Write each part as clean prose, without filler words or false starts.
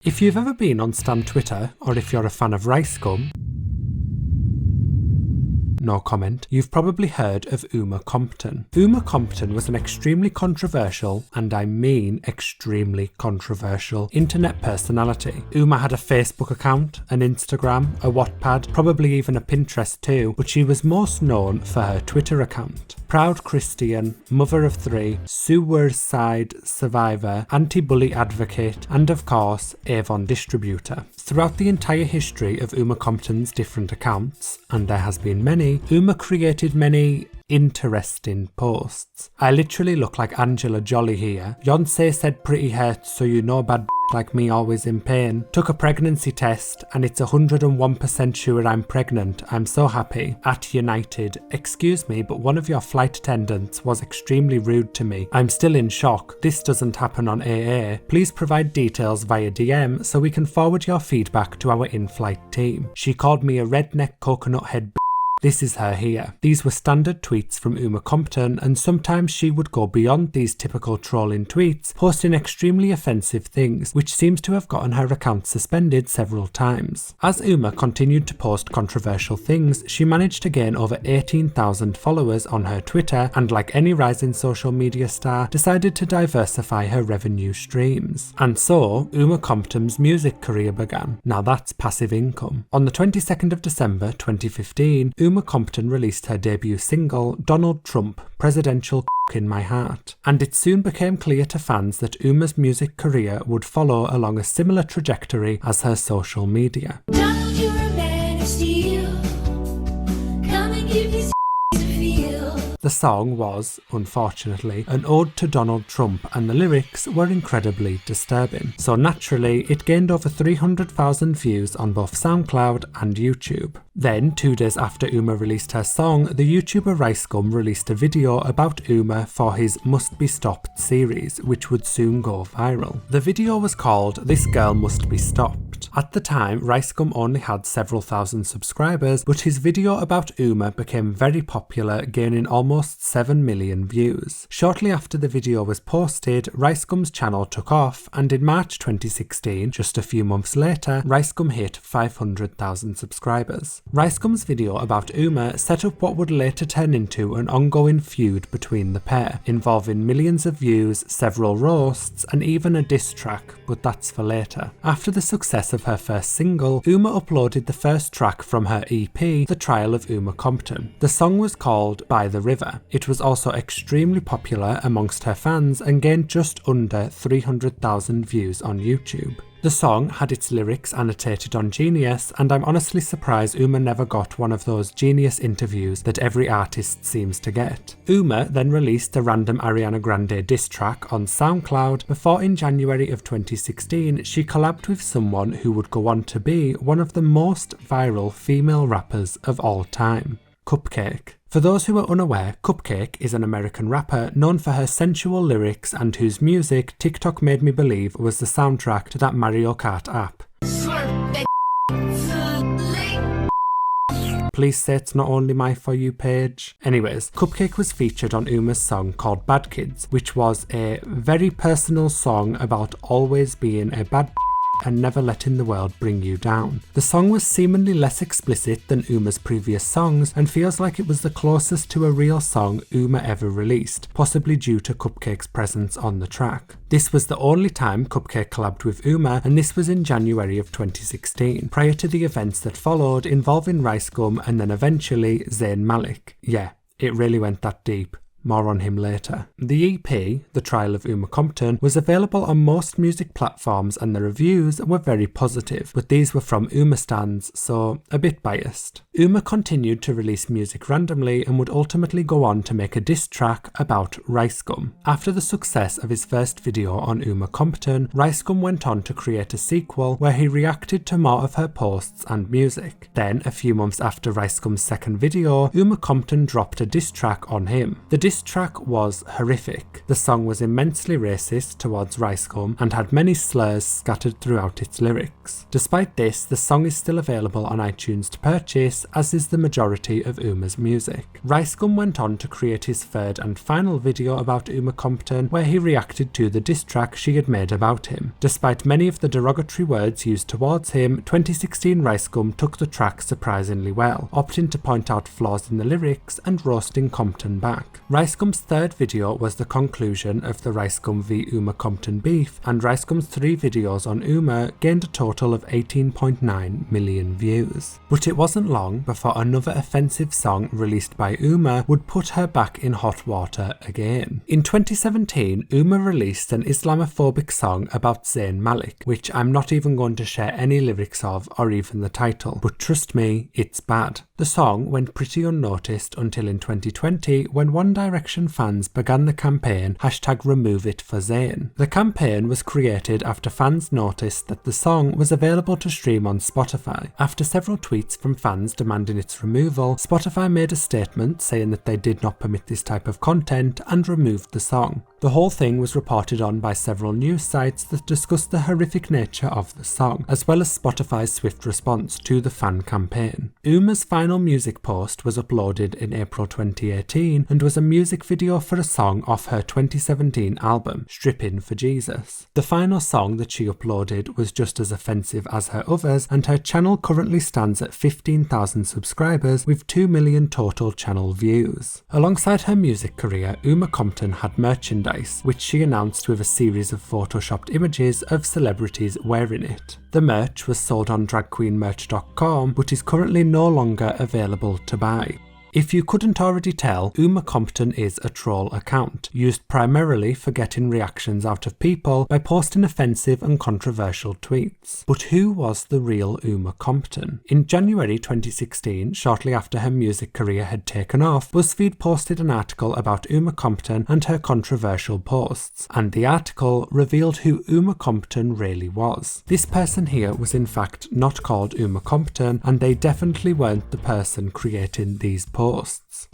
If you've ever been on Stan Twitter, or if you're a fan of RiceGum, no comment, you've probably heard of Uma Compton. Uma Compton was an extremely controversial, and I mean extremely controversial, internet personality. Uma had a Facebook account, an Instagram, a Wattpad, probably even a Pinterest too, but she was most known for her Twitter account. Proud Christian, mother of three, suicide survivor, anti-bully advocate, and of course, Avon distributor. Throughout the entire history of Uma Compton's different accounts, and there has been many, Uma created many interesting posts. I literally look like Angela Jolly here. Yonsei said pretty hurts, so you know bad like me always in pain. Took a pregnancy test and it's 101% sure I'm pregnant. I'm so happy. At United, excuse me, but one of your flight attendants was extremely rude to me. I'm still in shock. This doesn't happen on AA. Please provide details via DM so we can forward your feedback to our in-flight team. She called me a redneck coconut head. This is her here. These were standard tweets from Uma Compton, and sometimes she would go beyond these typical trolling tweets, posting extremely offensive things, which seems to have gotten her account suspended several times. As Uma continued to post controversial things, she managed to gain over 18,000 followers on her Twitter, and like any rising social media star, decided to diversify her revenue streams. And so, Uma Compton's music career began. Now that's passive income. On the 22nd of December 2015, Uma Compton released her debut single, Donald Trump, Presidential in My Heart, and it soon became clear to fans that Uma's music career would follow along a similar trajectory as her social media. Donald, you're a man of steel. Come and give me a feel. The song was, unfortunately, an ode to Donald Trump, and the lyrics were incredibly disturbing. So naturally, it gained over 300,000 views on both SoundCloud and YouTube. Then, 2 days after Uma released her song, the YouTuber RiceGum released a video about Uma for his Must Be Stopped series, which would soon go viral. The video was called This Girl Must Be Stopped. At the time, RiceGum only had several thousand subscribers, but his video about Uma became very popular, gaining almost 7 million views. Shortly after the video was posted, RiceGum's channel took off, and in March 2016, just a few months later, RiceGum hit 500,000 subscribers. RiceGum's video about Uma set up what would later turn into an ongoing feud between the pair, involving millions of views, several roasts, and even a diss track, but that's for later. After the success of her first single, Uma uploaded the first track from her EP, The Trial of Uma Compton. The song was called By the River. It was also extremely popular amongst her fans and gained just under 300,000 views on YouTube. The song had its lyrics annotated on Genius, and I'm honestly surprised Uma never got one of those Genius interviews that every artist seems to get. Uma then released a random Ariana Grande diss track on SoundCloud before in January of 2016 she collabed with someone who would go on to be one of the most viral female rappers of all time, Cupcake. For those who are unaware, Cupcake is an American rapper known for her sensual lyrics and whose music TikTok made me believe was the soundtrack to that Mario Kart app. Please say it's not only my For You page. Anyways, Cupcake was featured on Uma's song called Bad Kids, which was a very personal song about always being a bad and never letting the world bring you down. The song was seemingly less explicit than Uma's previous songs and feels like it was the closest to a real song Uma ever released, possibly due to Cupcake's presence on the track. This was the only time Cupcake collabed with Uma, and this was in January of 2016, prior to the events that followed involving RiceGum and then eventually Zayn Malik. Yeah, it really went that deep. More on him later. The EP, The Trial of Uma Compton, was available on most music platforms and the reviews were very positive, but these were from Uma stans, so a bit biased. Uma continued to release music randomly and would ultimately go on to make a diss track about RiceGum. After the success of his first video on Uma Compton, RiceGum went on to create a sequel where he reacted to more of her posts and music. Then, a few months after RiceGum's second video, Uma Compton dropped a diss track on him. The diss diss track was horrific. The song was immensely racist towards RiceGum and had many slurs scattered throughout its lyrics. Despite this, the song is still available on iTunes to purchase, as is the majority of Uma's music. RiceGum went on to create his third and final video about Uma Compton, where he reacted to the diss track she had made about him. Despite many of the derogatory words used towards him, 2016 RiceGum took the track surprisingly well, opting to point out flaws in the lyrics and roasting Compton back. RiceGum's third video was the conclusion of the RiceGum v Uma Compton beef, and RiceGum's 3 videos on Uma gained a total of 18.9 million views. But it wasn't long before another offensive song released by Uma would put her back in hot water again. In 2017, Uma released an Islamophobic song about Zayn Malik, which I'm not even going to share any lyrics of or even the title, but trust me, it's bad. The song went pretty unnoticed until in 2020 when One Direction fans began the campaign #RemoveItForZayn. The campaign was created after fans noticed that the song was available to stream on Spotify. After several tweets from fans demanding its removal, Spotify made a statement saying that they did not permit this type of content and removed the song. The whole thing was reported on by several news sites that discussed the horrific nature of the song, as well as Spotify's swift response to the fan campaign. Uma's final music post was uploaded in April 2018 and was a music video for a song off her 2017 album, Strippin' for Jesus. The final song that she uploaded was just as offensive as her others, and her channel currently stands at 15,000 subscribers with 2 million total channel views. Alongside her music career, Uma Compton had merchandise, which she announced with a series of photoshopped images of celebrities wearing it. The merch was sold on dragqueenmerch.com but is currently no longer available to buy. If you couldn't already tell, Uma Compton is a troll account, used primarily for getting reactions out of people by posting offensive and controversial tweets. But who was the real Uma Compton? In January 2016, shortly after her music career had taken off, BuzzFeed posted an article about Uma Compton and her controversial posts, and the article revealed who Uma Compton really was. This person here was in fact not called Uma Compton, and they definitely weren't the person creating these posts.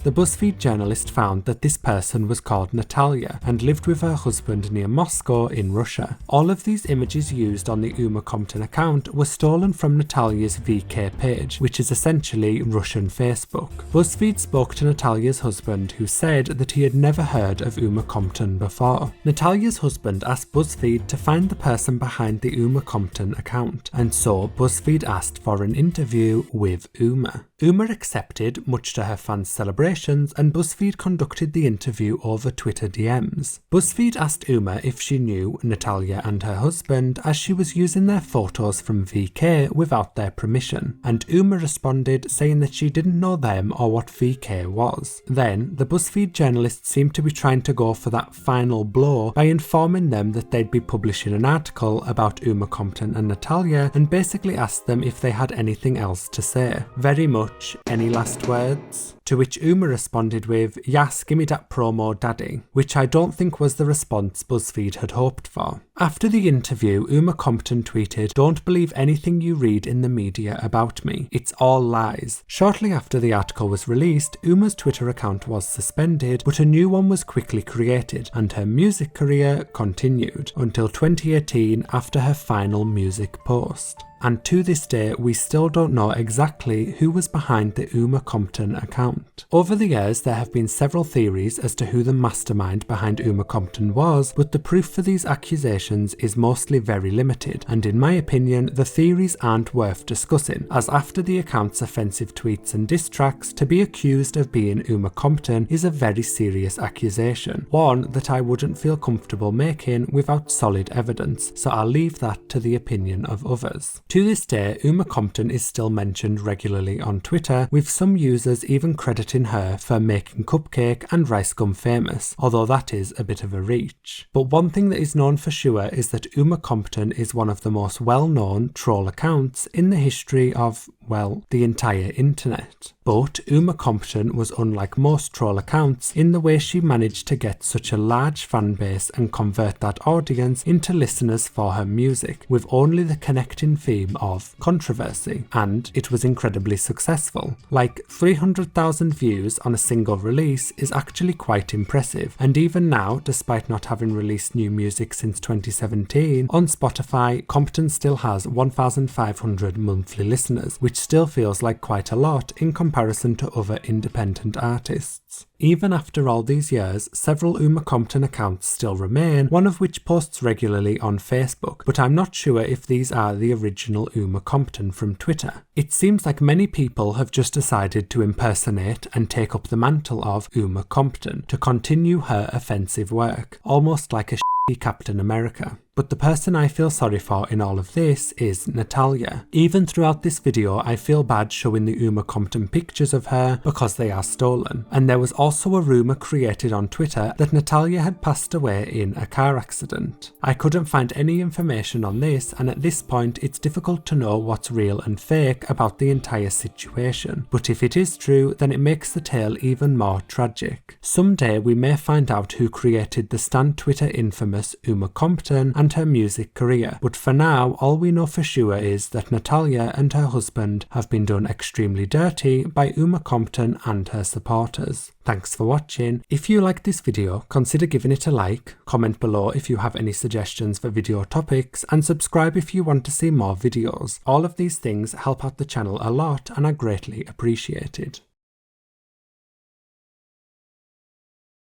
The BuzzFeed journalist found that this person was called Natalya and lived with her husband near Moscow in Russia. All of these images used on the Uma Compton account were stolen from Natalya's VK page, which is essentially Russian Facebook. BuzzFeed spoke to Natalya's husband, who said that he had never heard of Uma Compton before. Natalya's husband asked BuzzFeed to find the person behind the Uma Compton account, and so BuzzFeed asked for an interview with Uma. Uma accepted, much to her fans' celebrations, and BuzzFeed conducted the interview over Twitter DMs. BuzzFeed asked Uma if she knew Natalya and her husband, as she was using their photos from VK without their permission, and Uma responded saying that she didn't know them or what VK was. Then, the BuzzFeed journalist seemed to be trying to go for that final blow by informing them that they'd be publishing an article about Uma Compton and Natalya, and basically asked them if they had anything else to say. Very much, any last words? To which Uma responded with, "Yas, gimme dat promo daddy," which I don't think was the response BuzzFeed had hoped for. After the interview, Uma Compton tweeted, "Don't believe anything you read in the media about me. It's all lies." Shortly after the article was released, Uma's Twitter account was suspended, but a new one was quickly created, and her music career continued until 2018 after her final music post. And to this day, we still don't know exactly who was behind the Uma Compton account. Over the years, there have been several theories as to who the mastermind behind Uma Compton was, but the proof for these accusations is mostly very limited, and in my opinion, the theories aren't worth discussing, as after the account's offensive tweets and diss tracks, to be accused of being Uma Compton is a very serious accusation, one that I wouldn't feel comfortable making without solid evidence, so I'll leave that to the opinion of others. To this day, Uma Compton is still mentioned regularly on Twitter, with some users even crediting her for making Cupcake and RiceGum famous, although that is a bit of a reach. But one thing that is known for sure is that Uma Compton is one of the most well-known troll accounts in the history of, well, the entire internet. But Uma Compton was unlike most troll accounts in the way she managed to get such a large fan base and convert that audience into listeners for her music, with only the connecting theme of controversy. And it was incredibly successful. Like 300,000 views on a single release is actually quite impressive, and even now, despite not having released new music since 2017, on Spotify, Kompton still has 1,500 monthly listeners, which still feels like quite a lot in comparison to other independent artists. Even after all these years, several Uma Compton accounts still remain, one of which posts regularly on Facebook, but I'm not sure if these are the original Uma Compton from Twitter. It seems like many people have just decided to impersonate and take up the mantle of Uma Compton to continue her offensive work, almost like a Captain America. But the person I feel sorry for in all of this is Natalya. Even throughout this video, I feel bad showing the Uma Compton pictures of her because they are stolen. And there was also a rumour created on Twitter that Natalya had passed away in a car accident. I couldn't find any information on this, and at this point it's difficult to know what's real and fake about the entire situation. But if it is true, then it makes the tale even more tragic. Someday we may find out who created the stan Twitter infamous Uma Compton and her music career, but for now all we know for sure is that Natalya and her husband have been done extremely dirty by Uma Compton and her supporters. Thanks for watching. If you liked this video, consider giving it a like, comment below if you have any suggestions for video topics, and subscribe if you want to see more videos. All of these things help out the channel a lot and are greatly appreciated.